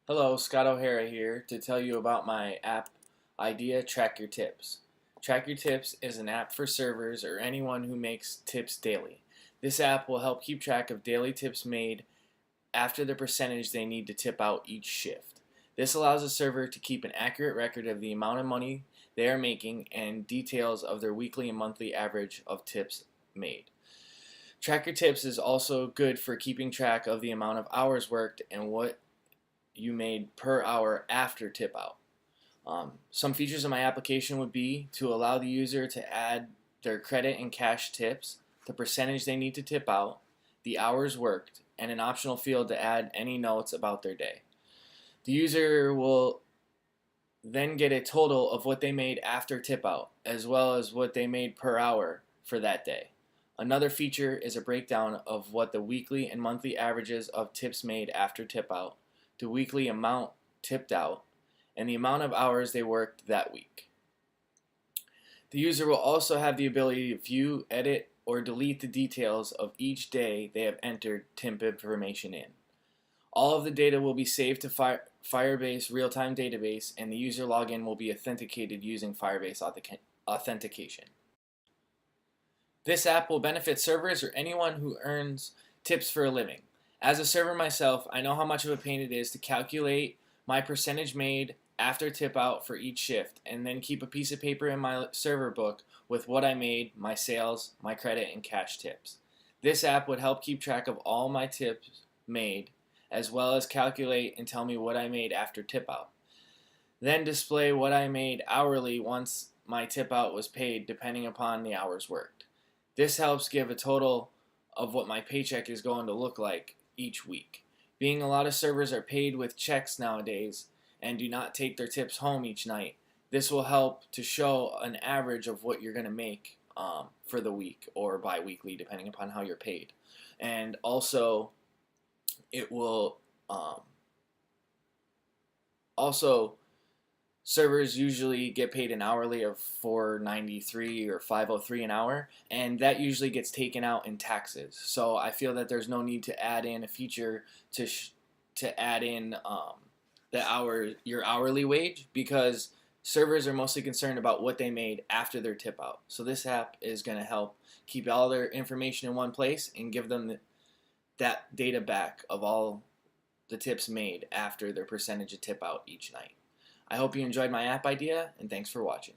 Hello, Scott O'Hara here to tell you about my app idea, Track Your Tips. Track Your Tips is an app for servers or anyone who makes tips daily. This app will help keep track of daily tips made after the percentage they need to tip out each shift. This allows a server to keep an accurate record of the amount of money they are making and details of their weekly and monthly average of tips made. Track Your Tips is also good for keeping track of the amount of hours worked and what you made per hour after tip out. Some features of my application would be to allow the user to add their credit and cash tips, the percentage they need to tip out, the hours worked, and an optional field to add any notes about their day. The user will then get a total of what they made after tip out, as well as what they made per hour for that day. Another feature is a breakdown of what the weekly and monthly averages of tips made after tip out, the weekly amount tipped out, and the amount of hours they worked that week. The user will also have the ability to view, edit, or delete the details of each day they have entered tip information in. All of the data will be saved to Firebase real-time database, and the user login will be authenticated using Firebase authentication. This app will benefit servers or anyone who earns tips for a living. As a server myself, I know how much of a pain it is to calculate my percentage made after tip out for each shift and then keep a piece of paper in my server book with what I made, my sales, my credit, and cash tips. This app would help keep track of all my tips made as well as calculate and tell me what I made after tip out. Then display what I made hourly once my tip out was paid depending upon the hours worked. This helps give a total of what my paycheck is going to look like each week. Being a lot of servers are paid with checks nowadays and do not take their tips home each night, this will help to show an average of what you're going to make for the week or bi-weekly depending upon how you're paid. And also it will servers usually get paid an hourly of $4.93 or $5.03 an hour, and that usually gets taken out in taxes. So I feel that there's no need to add in a feature to add in your hourly wage, because servers are mostly concerned about what they made after their tip out. So this app is going to help keep all their information in one place and give them that data back of all the tips made after their percentage of tip out each night. I hope you enjoyed my app idea, and thanks for watching.